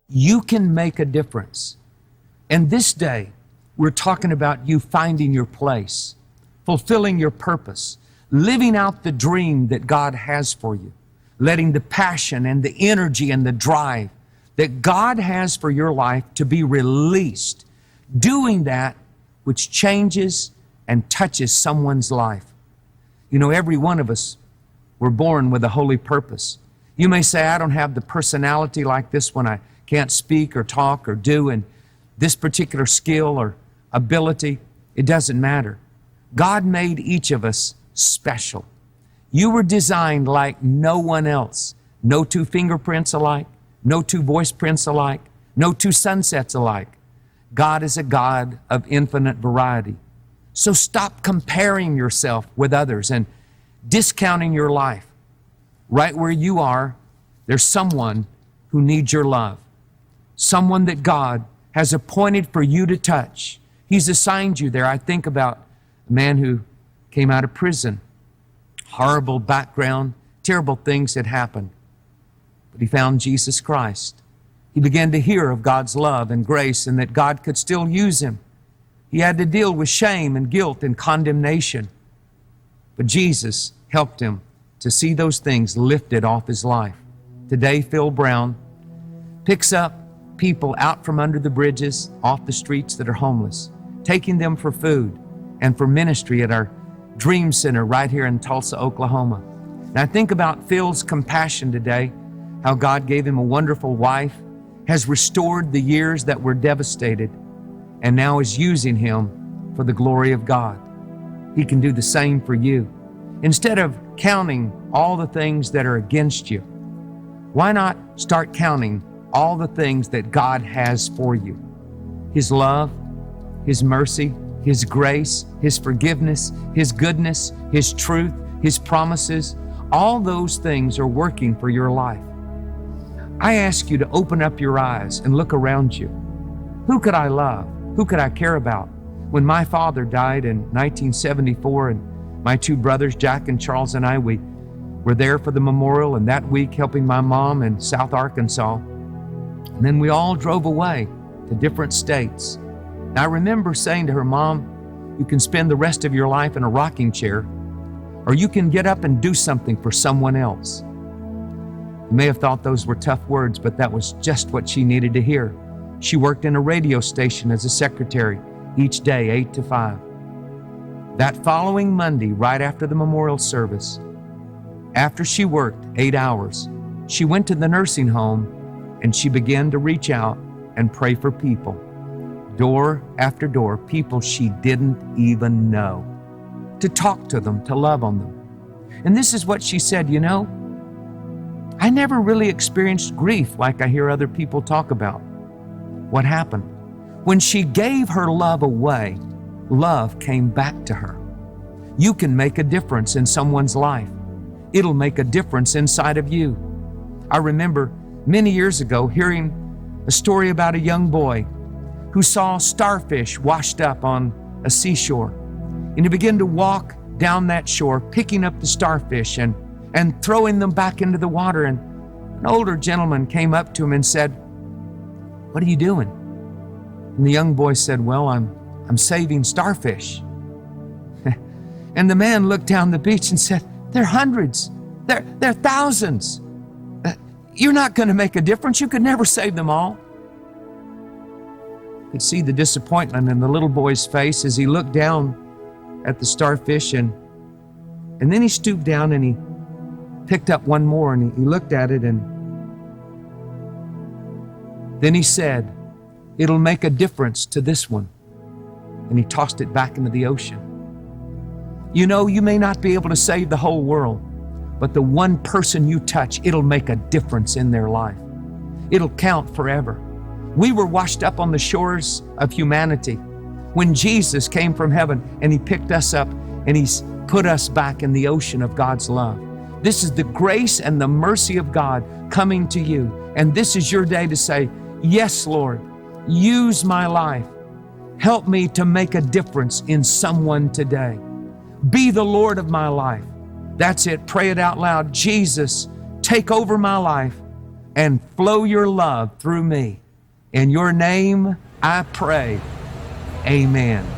You can make a difference. And this day, we're talking about you finding your place, fulfilling your purpose, living out the dream that God has for you, letting the passion and the energy and the drive that God has for your life to be released, doing that which changes and touches someone's life. You know, every one of us, we're born with a holy purpose. You may say, I don't have the personality like this one. I can't speak or talk or do, and this particular skill or ability, it doesn't matter. God made each of us special. You were designed like no one else. No two fingerprints alike, no two voice prints alike, no two sunsets alike. God is a God of infinite variety. So stop comparing yourself with others and discounting your life. Right where you are, there's someone who needs your love. Someone that God has appointed for you to touch. He's assigned you there. I think about a man who came out of prison. Horrible background, terrible things had happened. But he found Jesus Christ. He began to hear of God's love and grace and that God could still use him. He had to deal with shame and guilt and condemnation. But Jesus helped him to see those things lifted off his life. Today, Phil Brown picks up people out from under the bridges, off the streets that are homeless, taking them for food and for ministry at our Dream Center right here in Tulsa, Oklahoma. And I think about Phil's compassion today, how God gave him a wonderful wife, has restored the years that were devastated, and now is using him for the glory of God. He can do the same for you. Instead of counting all the things that are against you, why not start counting all the things that God has for you? His love, His mercy, His grace, His forgiveness, His goodness, His truth, His promises, all those things are working for your life. I ask you to open up your eyes and look around you. Who could I love? Who could I care about? When my father died in 1974 and my two brothers, Jack and Charles, and I, we were there for the memorial, and that week helping my mom in South Arkansas. And then we all drove away to different states. And I remember saying to her, Mom, you can spend the rest of your life in a rocking chair, or you can get up and do something for someone else. You may have thought those were tough words, but that was just what she needed to hear. She worked in a radio station as a secretary each day, 8 to 5. That following Monday, right after the memorial service, after she worked 8 hours, she went to the nursing home and she began to reach out and pray for people. Door after door, people she didn't even know. To talk to them, to love on them. And this is what she said, you know, I never really experienced grief like I hear other people talk about. What happened? When she gave her love away, love came back to her. You can make a difference in someone's life. It'll make a difference inside of you. I remember many years ago hearing a story about a young boy who saw starfish washed up on a seashore. And he began to walk down that shore, picking up the starfish and throwing them back into the water. And an older gentleman came up to him and said, "What are you doing?" And the young boy said, "Well, I'm saving starfish." And the man looked down the beach and said, "They're hundreds. They're thousands. You're not going to make a difference. You could never save them all." You could see the disappointment in the little boy's face as he looked down at the starfish, and then he stooped down and he picked up one more and he looked at it, and then he said, "It'll make a difference to this one." And he tossed it back into the ocean. You know, you may not be able to save the whole world, but the one person you touch, it'll make a difference in their life. It'll count forever. We were washed up on the shores of humanity when Jesus came from heaven and He picked us up and He's put us back in the ocean of God's love. This is the grace and the mercy of God coming to you. And this is your day to say, "Yes, Lord, use my life. Help me to make a difference in someone today. Be the Lord of my life." That's it. Pray it out loud. Jesus, take over my life and flow your love through me. In your name I pray. Amen.